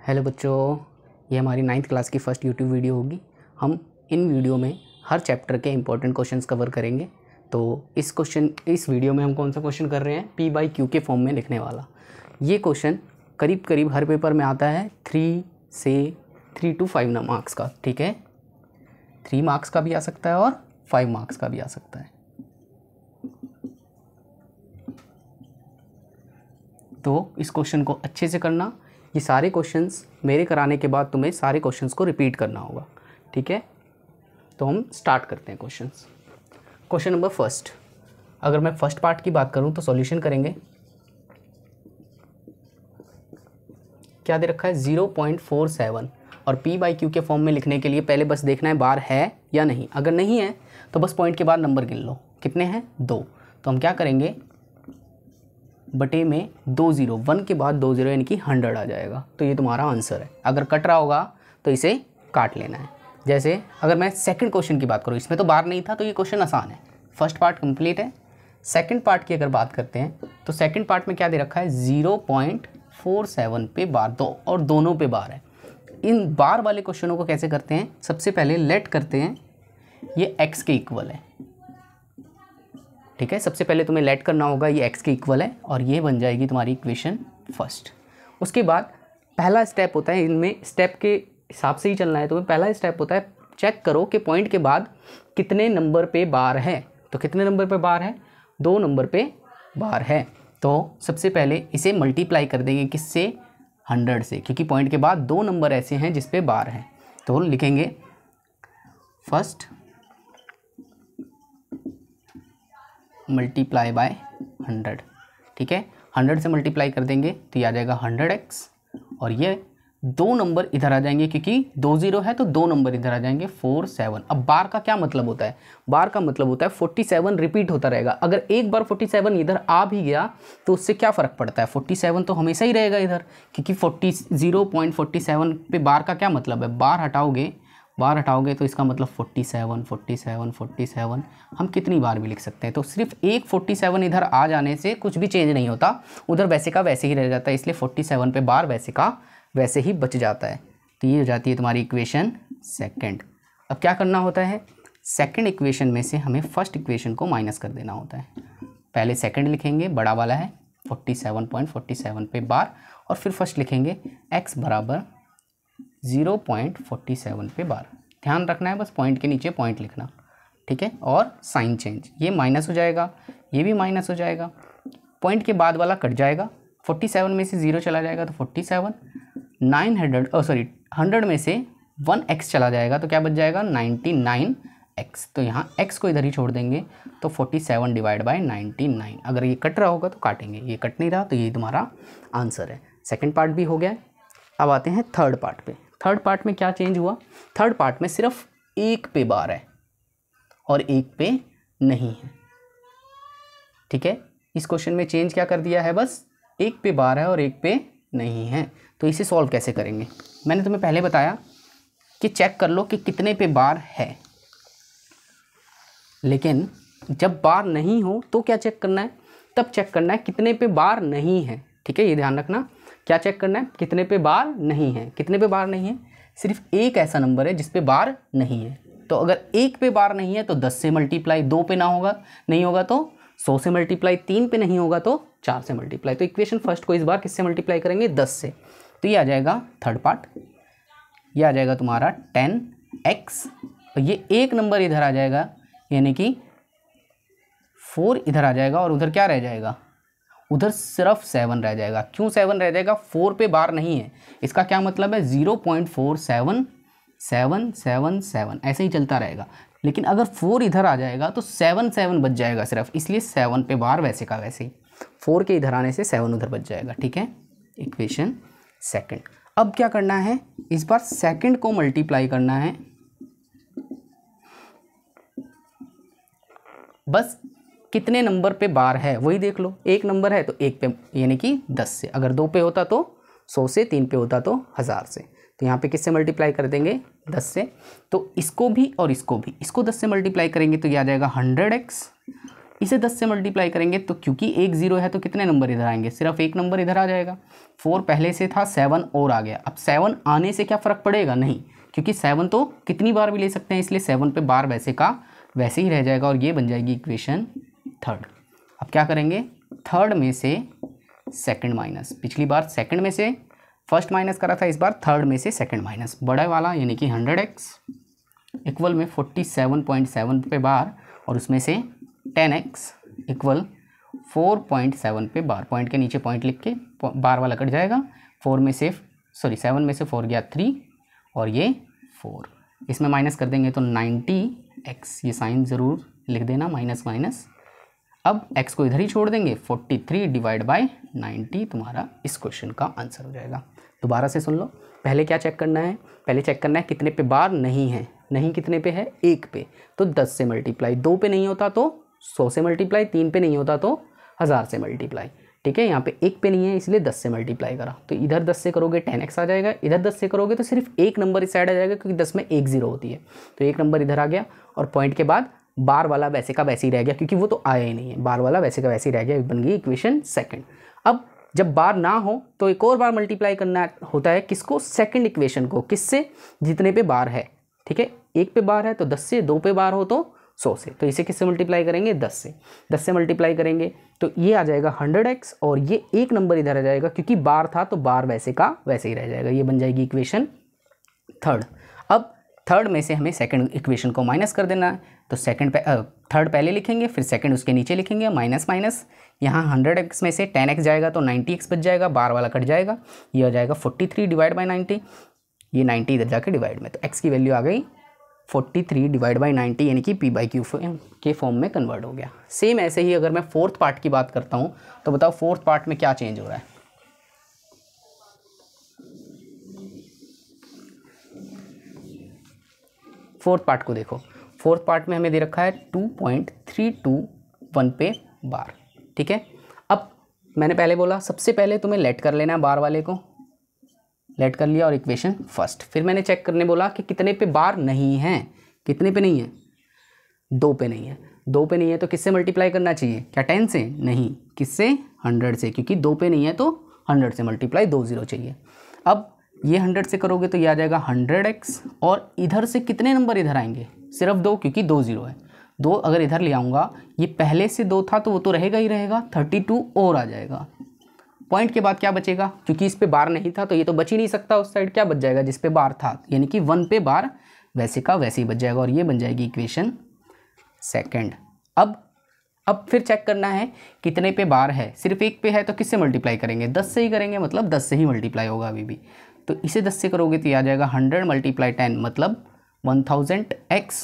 Hello बच्चों, ये हमारी 9th क्लास की फ़र्स्ट यूट्यूब वीडियो होगी। हम इन वीडियो में हर चैप्टर के इंपॉर्टेंट क्वेश्चंस कवर करेंगे। तो इस वीडियो में हम कौन सा क्वेश्चन कर रहे हैं, P/Q के फॉर्म में लिखने वाला। ये क्वेश्चन करीब करीब हर पेपर में आता है 3 to 5 मार्क्स का। ठीक है, 3 मार्क्स का भी आ सकता है और 5 मार्क्स का भी आ सकता है। तो इस क्वेश्चन को अच्छे से करना। ये सारे क्वेश्चंस मेरे कराने के बाद तुम्हें सारे क्वेश्चंस को रिपीट करना होगा। ठीक है, तो हम स्टार्ट करते हैं क्वेश्चंस। क्वेश्चन नंबर फर्स्ट, अगर मैं फर्स्ट पार्ट की बात करूं तो सॉल्यूशन करेंगे। क्या दे रखा है 0.47 और P/Q के फॉर्म में लिखने के लिए पहले बस देखना है बार है या नहीं। अगर नहीं है तो बस पॉइंट के बाद नंबर गिन लो, कितने हैं 2। तो हम क्या करेंगे, बटे में 2 0, 1 के बाद 2 0 यानी कि 100 आ जाएगा। तो ये तुम्हारा आंसर है। अगर कट रहा होगा तो इसे काट लेना है। जैसे अगर मैं सेकंड क्वेश्चन की बात करूँ, इसमें तो बार नहीं था तो ये क्वेश्चन आसान है। फर्स्ट पार्ट कंप्लीट है। सेकंड पार्ट की अगर बात करते हैं तो सेकंड पार्ट में क्या दे रखा है 0.47 पे बार, दो और दोनों पे बार है। इन बार वाले क्वेश्चनों को कैसे करते हैं, सबसे पहले लेट करते हैं ये x के इक्वल है। ठीक है, सबसे पहले तुम्हें लेट करना होगा ये x के इक्वल है और ये बन जाएगी तुम्हारी इक्वेशन फर्स्ट। उसके बाद पहला स्टेप होता है, इनमें स्टेप के हिसाब से ही चलना है। तुम्हें पहला स्टेप होता है चेक करो कि पॉइंट के बाद कितने नंबर पे बार है। तो कितने नंबर पे बार है, 2 नंबर पे बार है। तो सबसे पहले इसे मल्टीप्लाई कर देंगे किससे, 100 से, क्योंकि पॉइंट के बाद 2 नंबर ऐसे हैं जिस पे बार है। तो लिखेंगे फर्स्ट मल्टीप्लाई बाय 100। ठीक है, 100 से मल्टीप्लाई कर देंगे तो ये आ जाएगा 100x और ये 2 नंबर इधर आ जाएंगे, क्योंकि 2 0 है तो 2 नंबर इधर आ जाएंगे 4 7। अब बार का क्या मतलब होता है, बार का मतलब होता है 47 रिपीट होता रहेगा। अगर एक बार 47 इधर आ भी गया तो उससे क्या फ़र्क पड़ता है, 47 तो हमेशा ही रहेगा इधर, क्योंकि 0.47 पे बार का क्या मतलब है, बार हटाओगे तो इसका मतलब 47 47 47 हम कितनी बार भी लिख सकते हैं। तो सिर्फ एक 47 इधर आ जाने से कुछ भी चेंज नहीं होता, उधर वैसे का वैसे ही रह जाता है। इसलिए 47 पे बार वैसे का वैसे ही बच जाता है। तो ये हो जाती है तुम्हारी इक्वेशन सेकंड। अब क्या करना होता है, सेकंड इक्वेशन में से हमें फर्स्ट इक्वेशन को माइनस कर देना होता है। पहले सेकंड लिखेंगे, बड़ा वाला है 47.47 पे बार, और फिर फर्स्ट लिखेंगे x बराबर 0.47 पे बार। ध्यान रखना है बस पॉइंट के नीचे पॉइंट लिखना। ठीक है, और साइन चेंज, ये माइनस हो जाएगा, ये भी माइनस हो जाएगा, पॉइंट के बाद वाला कट जाएगा। 47 में से 0 चला जाएगा तो 47, 100 में से 1x चला जाएगा तो क्या बच जाएगा 99x। तो यहाँ x को इधर ही छोड़ देंगे तो 47 डिवाइड बाय 99। अगर ये कट रहा होगा तो काटेंगे, ये कट नहीं रहा तो ये तुम्हारा आंसर है। सेकेंड पार्ट भी हो गया। अब आते हैं थर्ड पार्ट पे। थर्ड पार्ट में क्या चेंज हुआ, थर्ड पार्ट में सिर्फ 1 पे बार है और 1 पे नहीं है। ठीक है, इस क्वेश्चन में चेंज क्या कर दिया है, बस 1 पे बार है और 1 पे नहीं है। तो इसे सॉल्व कैसे करेंगे, मैंने तुम्हें पहले बताया कि चेक कर लो कि कितने पे बार है, लेकिन जब बार नहीं हो तो क्या चेक करना है, तब चेक करना है कितने पे बार नहीं है। ठीक है, ये ध्यान रखना, क्या चेक करना है, कितने पे बार नहीं है। कितने पे बार नहीं है, सिर्फ एक ऐसा नंबर है जिस पे बार नहीं है। तो अगर 1 पे बार नहीं है तो 10 से मल्टीप्लाई, 2 पे नहीं होगा तो 100 से मल्टीप्लाई, 3 पे नहीं होगा तो 4 से मल्टीप्लाई। तो इक्वेशन फर्स्ट को इस बार किससे मल्टीप्लाई करेंगे, 10 से। तो ये आ जाएगा थर्ड पार्ट, ये आ जाएगा तुम्हारा 10x और ये एक नंबर इधर आ जाएगा, यानी कि 4 इधर आ जाएगा और उधर क्या रह जाएगा, उधर सिर्फ 7 रह जाएगा। क्यों 7 रह जाएगा, 4 पे बार नहीं है। इसका क्या मतलब है 0.47777 ऐसे ही चलता रहेगा। लेकिन अगर 4 इधर आ जाएगा तो 7 बच जाएगा सिर्फ, इसलिए 7 पे बार वैसे का वैसे ही, 4 के इधर आने से 7 उधर बच जाएगा। ठीक है, इक्वेशन सेकंड। अब क्या करना है, इस बार सेकंड को मल्टीप्लाई करना है, बस कितने नंबर पे बार है वही देख लो। 1 नंबर है तो 1 पे यानी कि 10 से, अगर 2 पे होता तो 100 से, 3 पे होता तो 1000 से। तो यहाँ पे किससे मल्टीप्लाई कर देंगे, 10 से। तो इसको भी और इसको भी, इसको 10 से मल्टीप्लाई करेंगे तो ये आ जाएगा 100x इसे 10 से मल्टीप्लाई करेंगे तो क्योंकि एक 0 है तो कितने नंबर इधर आएंगे, सिर्फ एक नंबर इधर आ जाएगा। 4 पहले से था, 7 और आ गया। अब 7 आने से क्या फ़र्क पड़ेगा, नहीं, क्योंकि 7 तो कितनी बार भी ले सकते हैं, इसलिए 7 पे बार वैसे का वैसे ही रह जाएगा और ये बन जाएगी इक्वेशन थर्ड। अब क्या करेंगे, थर्ड में से सेकंड माइनस, पिछली बार सेकंड में से फर्स्ट माइनस करा था, इस बार थर्ड में से सेकंड माइनस, बड़ा वाला यानी कि 100x इक्वल में 47.7 पे बार और उसमें से 10x इक्वल 4.7 पे बार। पॉइंट के नीचे पॉइंट लिख के बार वाला कट जाएगा। 7 में से 4 गया 3 और ये 4, इसमें माइनस कर देंगे तो 90x, ये साइन ज़रूर लिख देना, माइनस माइनस। अब x को इधर ही छोड़ देंगे, 43 डिवाइड बाय 90 तुम्हारा इस क्वेश्चन का आंसर हो जाएगा। दोबारा से सुन लो, पहले क्या चेक करना है, पहले चेक करना है कितने पे बार नहीं है, नहीं कितने पे है, 1 पे, तो 10 से मल्टीप्लाई, 2 पे नहीं होता तो 100 से मल्टीप्लाई, 3 पे नहीं होता तो 1000 से मल्टीप्लाई। ठीक है, यहाँ पे 1 पे नहीं है इसलिए 10 से मल्टीप्लाई करा, तो इधर 10 से करोगे 10x आ जाएगा, इधर 10 से करोगे तो सिर्फ एक नंबर इस साइड आ जाएगा क्योंकि 10 में एक 0 होती है, तो एक नंबर इधर आ गया और पॉइंट के बाद बार वाला वैसे का वैसे ही रह गया क्योंकि वो तो आया ही नहीं है, बार वाला वैसे का वैसे ही रह गया, बन गई इक्वेशन सेकंड। अब जब बार ना हो तो एक और बार मल्टीप्लाई करना होता है, किसको, सेकंड इक्वेशन को, किससे, जितने पे बार है। ठीक है, 1 पे बार है तो 10 से, 2 पे बार हो तो 100 से, तो इसे किससे मल्टीप्लाई करेंगे, 10 से। 10 से मल्टीप्लाई करेंगे तो ये आ जाएगा 100x और ये एक नंबर इधर आ जाएगा क्योंकि बार था तो बार वैसे का वैसे ही रह जाएगा, ये बन जाएगी इक्वेशन थर्ड। अब थर्ड में से हमें सेकंड इक्वेशन को माइनस कर देना है, तो थर्ड पहले लिखेंगे, फिर सेकंड उसके नीचे लिखेंगे, माइनस माइनस, यहाँ 100x में से 10x जाएगा तो 90x बच जाएगा, बार वाला कट जाएगा, ये हो जाएगा 43 डिवाइड बाई 90, ये 90 इधर जाके डिवाइड में, तो x की वैल्यू आ गई 43 डिवाइड बाई 90 यानी कि p/q के फॉर्म में कन्वर्ट हो गया। सेम ऐसे ही अगर मैं फोर्थ पार्ट की बात करता हूँ तो बताओ फोर्थ पार्ट में क्या चेंज हो रहा है। फोर्थ पार्ट को देखो, फोर्थ पार्ट में हमें दे रखा है 2.321 पे बार। ठीक है, अब मैंने पहले बोला सबसे पहले तुम्हें लेट कर लेना है, बार वाले को लेट कर लिया और इक्वेशन फर्स्ट, फिर मैंने चेक करने बोला कि कितने पे बार नहीं है, कितने पे नहीं है, 2 पे नहीं है, 2 पे नहीं है तो किससे मल्टीप्लाई करना चाहिए, क्या 10 से, नहीं, किससे, 100 से, क्योंकि 2 पे नहीं है तो 100 से मल्टीप्लाई, 2 0 चाहिए। अब ये 100 से करोगे तो ये आ जाएगा 100x और इधर से कितने नंबर इधर आएंगे, सिर्फ 2, क्योंकि 2 0 है, 2 अगर इधर ले आऊँगा, ये पहले से 2 था तो वो तो रहेगा ही रहेगा, 32 और आ जाएगा। पॉइंट के बाद क्या बचेगा, क्योंकि इस पे बार नहीं था तो ये तो बच ही नहीं सकता, उस साइड क्या बच जाएगा जिस पे बार था, यानी कि 1 पे बार वैसे का वैसे ही बच जाएगा और ये बन जाएगी इक्वेशन सेकंड। अब फिर चेक करना है कितने पे बार है, सिर्फ 1 पे है तो किससे मल्टीप्लाई करेंगे, 10 से ही करेंगे, मतलब 10 से ही मल्टीप्लाई होगा अभी भी, तो इसे 10 से करोगे तो ये आ जाएगा 100 × 10 मतलब 1000x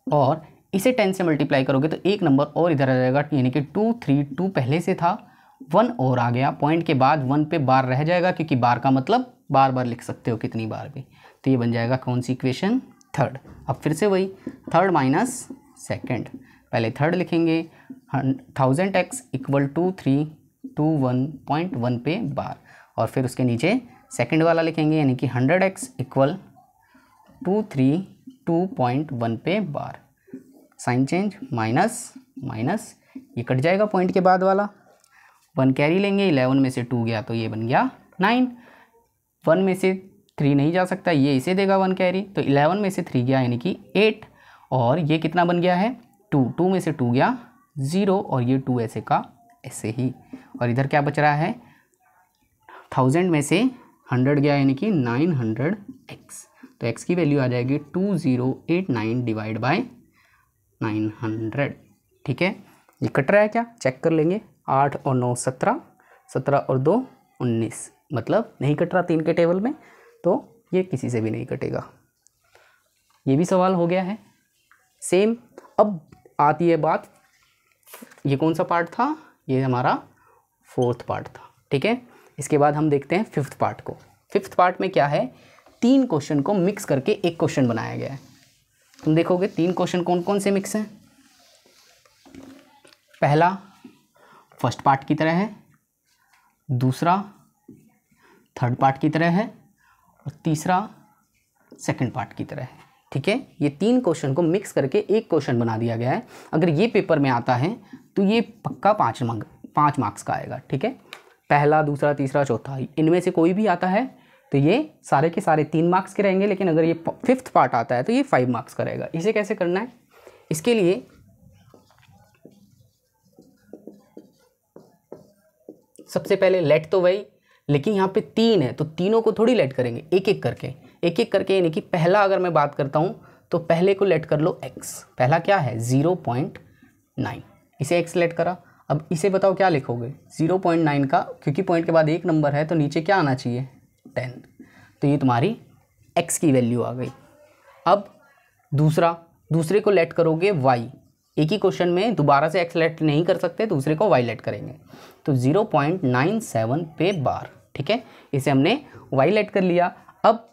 और इसे 10 से मल्टीप्लाई करोगे तो एक नंबर और इधर आ जाएगा, यानी कि 232 पहले से था, 1 और आ गया, पॉइंट के बाद 1 पे बार रह जाएगा क्योंकि बार का मतलब बार बार लिख सकते हो कितनी बार भी, तो ये बन जाएगा कौन सी इक्वेशन, थर्ड। अब फिर से वही थर्ड माइनस सेकंड, पहले थर्ड लिखेंगे 1000x इक्वल टू 321.1 पे बार और फिर उसके नीचे सेकंड वाला लिखेंगे यानी कि 100x इक्वल 232.1 पे बार, साइन चेंज, माइनस माइनस, ये कट जाएगा पॉइंट के बाद वाला, 1 कैरी लेंगे, 11 में से 2 गया तो ये बन गया 9, 1 में से 3 नहीं जा सकता, ये इसे देगा 1 कैरी, तो 11 में से 3 गया यानी कि 8 और ये कितना बन गया है 2 में से 2 गया 0 और ये 2 ऐसे का ऐसे ही, और इधर क्या बच रहा है 1000 में से 100 गया यानी कि 900x, तो x की वैल्यू आ जाएगी 2089 डिवाइड बाय 900। ठीक है, ये कट रहा है क्या, चेक कर लेंगे, 8 और 9 17, 17 और 2 19, मतलब नहीं कट रहा 3 के टेबल में, तो ये किसी से भी नहीं कटेगा। ये भी सवाल हो गया है सेम। अब आती है बात, ये कौन सा पार्ट था, ये हमारा फोर्थ पार्ट था। ठीक है, इसके बाद हम देखते हैं फिफ्थ पार्ट को। फिफ्थ पार्ट में क्या है, 3 क्वेश्चन को मिक्स करके एक क्वेश्चन बनाया गया है। तुम देखोगे 3 क्वेश्चन कौन कौन से मिक्स हैं, पहला फर्स्ट पार्ट की तरह है, दूसरा थर्ड पार्ट की तरह है और तीसरा सेकंड पार्ट की तरह है। ठीक है, ये 3 क्वेश्चन को मिक्स करके एक क्वेश्चन बना दिया गया है। अगर ये पेपर में आता है तो ये पक्का 5 मार्क्स का आएगा। ठीक है, पहला, दूसरा, तीसरा, चौथा, इनमें से कोई भी आता है तो ये सारे के सारे 3 मार्क्स के रहेंगे, लेकिन अगर ये 5th पार्ट आता है तो ये 5 मार्क्स का रहेगा। इसे कैसे करना है, इसके लिए सबसे पहले लेट तो वही, लेकिन यहाँ पे 3 है तो तीनों को थोड़ी लेट करेंगे, एक एक करके यानी कि पहला अगर मैं बात करता हूँ तो पहले को लेट कर लो x। पहला क्या है 0.9, इसे x लेट करा। अब इसे बताओ क्या लिखोगे 0.9 का, क्योंकि पॉइंट के बाद एक नंबर है तो नीचे क्या आना चाहिए 10, तो ये तुम्हारी x की वैल्यू आ गई। अब दूसरे को लेट करोगे y, एक ही क्वेश्चन में दोबारा से x लेट नहीं कर सकते, दूसरे को y लेट करेंगे तो 0.97 पे बार। ठीक है, इसे हमने y लेट कर लिया। अब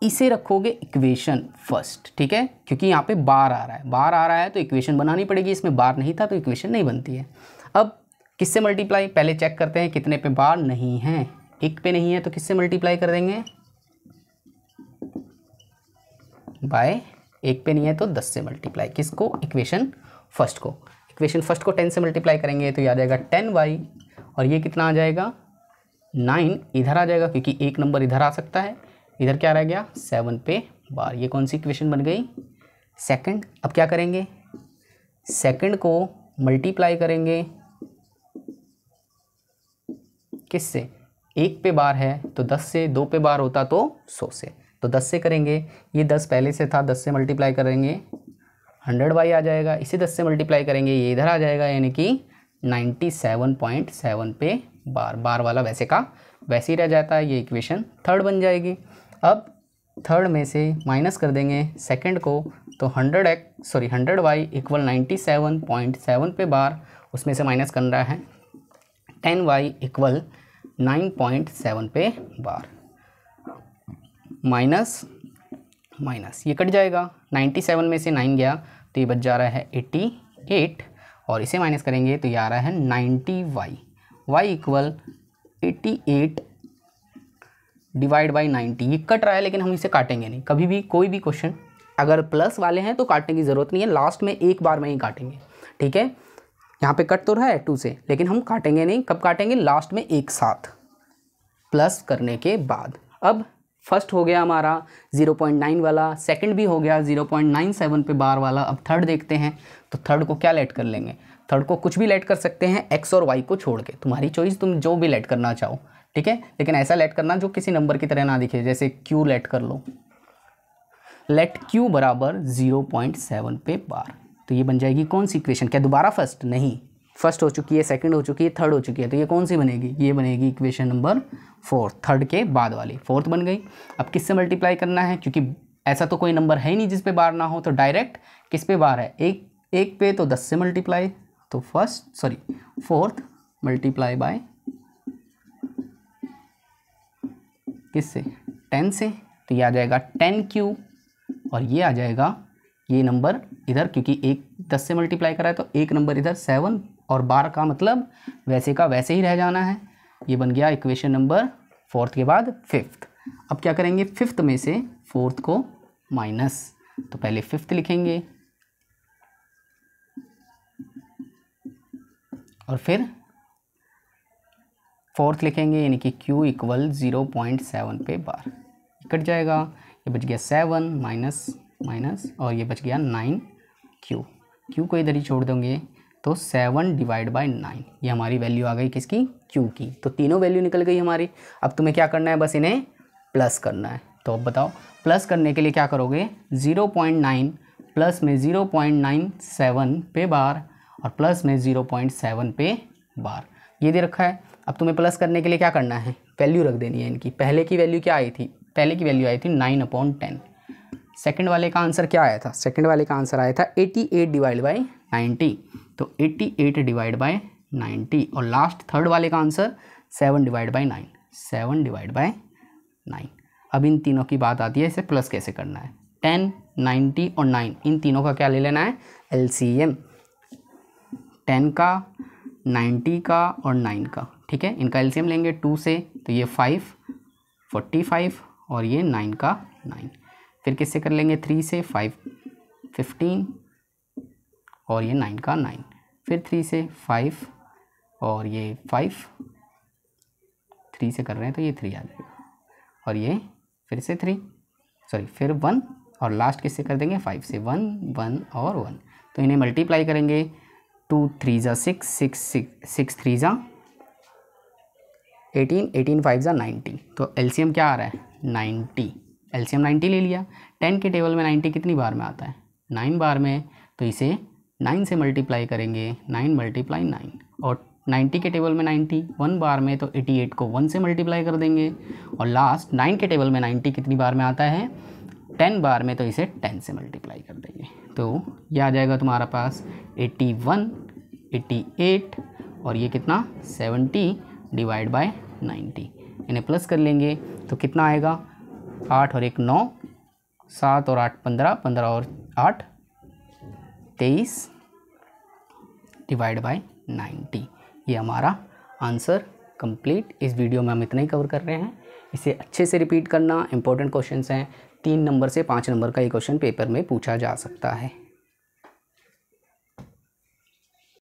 इसे रखोगे इक्वेशन फर्स्ट। ठीक है, क्योंकि यहाँ पे बार आ रहा है तो इक्वेशन बनानी पड़ेगी, इसमें बार नहीं था तो इक्वेशन नहीं बनती है। अब किससे मल्टीप्लाई, पहले चेक करते हैं कितने पे बार नहीं है, 1 पे नहीं है तो किससे मल्टीप्लाई कर देंगे बाय 1 पे नहीं है तो 10 से मल्टीप्लाई, किसको इक्वेशन फर्स्ट को 10 से मल्टीप्लाई करेंगे तो ये आ जाएगा 10y, और ये कितना आ जाएगा 9 इधर आ जाएगा क्योंकि एक नंबर इधर आ सकता है, इधर क्या रह गया 7 पे बार। ये कौन सी इक्वेशन बन गई सेकंड। अब क्या करेंगे, सेकंड को मल्टीप्लाई करेंगे किससे, 1 पे बार है तो 10 से, 2 पे बार होता तो 100 से, तो 10 से करेंगे। ये 10 पहले से था, 10 से मल्टीप्लाई करेंगे 100y आ जाएगा, इसे 10 से मल्टीप्लाई करेंगे ये इधर आ जाएगा, यानी कि 97.7 पे बार वाला वैसे का वैसे ही रह जाता है। ये इक्वेशन थर्ड बन जाएगी। अब थर्ड में से माइनस कर देंगे सेकंड को, तो 100y इक्वल 97.7 पे बार, उसमें से माइनस कर रहा है 10y इक्वल 9.7 पे बार, माइनस ये कट जाएगा, 97 में से 9 गया तो ये बच जा रहा है 88, और इसे माइनस करेंगे तो ये आ रहा है 90y इक्वल 88 डिवाइड बाई 90। ये कट रहा है लेकिन हम इसे काटेंगे नहीं, कभी भी कोई भी क्वेश्चन अगर प्लस वाले हैं तो काटने की ज़रूरत नहीं है, लास्ट में एक बार में ही काटेंगे। ठीक है, यहाँ पे कट तो रहा है 2 से, लेकिन हम काटेंगे नहीं, कब काटेंगे लास्ट में एक साथ प्लस करने के बाद। अब फर्स्ट हो गया हमारा 0.9 वाला, सेकंड भी हो गया 0.97 पे बार वाला। अब थर्ड देखते हैं, तो थर्ड को क्या लेट कर लेंगे, थर्ड को कुछ भी लेट कर सकते हैं x और y को छोड़ के, तुम्हारी चॉइस, तुम जो भी लेट करना चाहो। ठीक है, लेकिन ऐसा लेट करना जो किसी नंबर की तरह ना दिखे, जैसे q लेट कर लो, लेट q बराबर 0.7 पे बार, तो ये बन जाएगी कौन सी इक्वेशन, क्या दोबारा फर्स्ट नहीं, फर्स्ट हो चुकी है, सेकंड हो चुकी है, थर्ड हो चुकी है, तो ये कौन सी बनेगी, ये बनेगी इक्वेशन नंबर 4, थर्ड के बाद वाली, फोर्थ बन गई। अब किससे मल्टीप्लाई करना है, क्योंकि ऐसा तो कोई नंबर है ही नहीं जिस पे बार ना हो, तो डायरेक्ट किस पे बार है, एक पे, तो 10 से मल्टीप्लाई, तो फोर्थ मल्टीप्लाई बाय किससे 10 से, तो ये आ जाएगा 10q, और ये आ जाएगा ये नंबर इधर, क्योंकि 10 से मल्टीप्लाई करा है तो एक नंबर इधर 7, और बार का मतलब वैसे का वैसे ही रह जाना है। ये बन गया इक्वेशन नंबर 4 के बाद 5th। अब क्या करेंगे, 5th में से 4th को माइनस, तो पहले 5th लिखेंगे और फिर 4th लिखेंगे, यानी कि q इक्वल 0.7 पे बार, कट जाएगा, ये बच गया 7 माइनस और ये बच गया 9q को इधर ही छोड़ देंगे तो 7 डिवाइड बाई 9, ये हमारी वैल्यू आ गई किसकी, q की। तो तीनों वैल्यू निकल गई हमारी। अब तुम्हें क्या करना है, बस इन्हें प्लस करना है। तो अब बताओ प्लस करने के लिए क्या करोगे, 0.9 प्लस में 0.97 पे बार और प्लस में 0.7 पे बार, ये दे रखा है। अब तुम्हें प्लस करने के लिए क्या करना है, वैल्यू रख देनी है इनकी। पहले की वैल्यू क्या आई थी, पहले की वैल्यू आई थी 9/10। सेकंड वाले का आंसर क्या आया था, सेकंड वाले का आंसर आया था 88 डिवाइड बाई 90, तो 88 डिवाइड बाई 90, और लास्ट थर्ड वाले का answer 7 divide by 9, 7 divide by 9। अब इन तीनों की बात आती है, इसे प्लस कैसे करना है। 10, 90 और 9, इन तीनों का क्या ले लेना है, LCM, 10 का, 90 का और 9 का। ठीक है, इनका LCM लेंगे 2 से, तो ये 5, 45 और ये 9 का 9, फिर किससे कर लेंगे 3 से 5 15 और ये 9 का 9, फिर 3 से 5 और ये 5, 3 से कर रहे हैं तो ये 3 आ जाएगा और ये फिर से 3 सॉरी फिर 1 और लास्ट किससे कर देंगे 5 से 1 1 और 1। तो इन्हें मल्टीप्लाई करेंगे 2 3 जा 6 6 3 जा 18 18 5 जा 90। तो एलसीएम क्या आ रहा है 90, एलसीएम 90 ले लिया। 10 के टेबल में 90 कितनी बार में आता है 9 बार में, तो इसे 9 से मल्टीप्लाई करेंगे 9 × 9 और 90 के टेबल में 90 1 बार में, तो 88 को 1 से मल्टीप्लाई कर देंगे और लास्ट 9 के टेबल में 90 कितनी बार में आता है 10 बार में, तो इसे 10 से मल्टीप्लाई कर देंगे। तो ये आ जाएगा तुम्हारा पास 81 88 और ये कितना 70 डिवाइड बाय 90। इन्हें प्लस कर लेंगे तो कितना आएगा 8 और 1 9, 7 और 8 15, 15 और 8 23 डिवाइड बाय 90। ये हमारा आंसर कंप्लीट। इस वीडियो में हम इतना ही कवर कर रहे हैं, इसे अच्छे से रिपीट करना। इंपॉर्टेंट क्वेश्चंस हैं, 3 नंबर से 5 नंबर का ये क्वेश्चन पेपर में पूछा जा सकता है।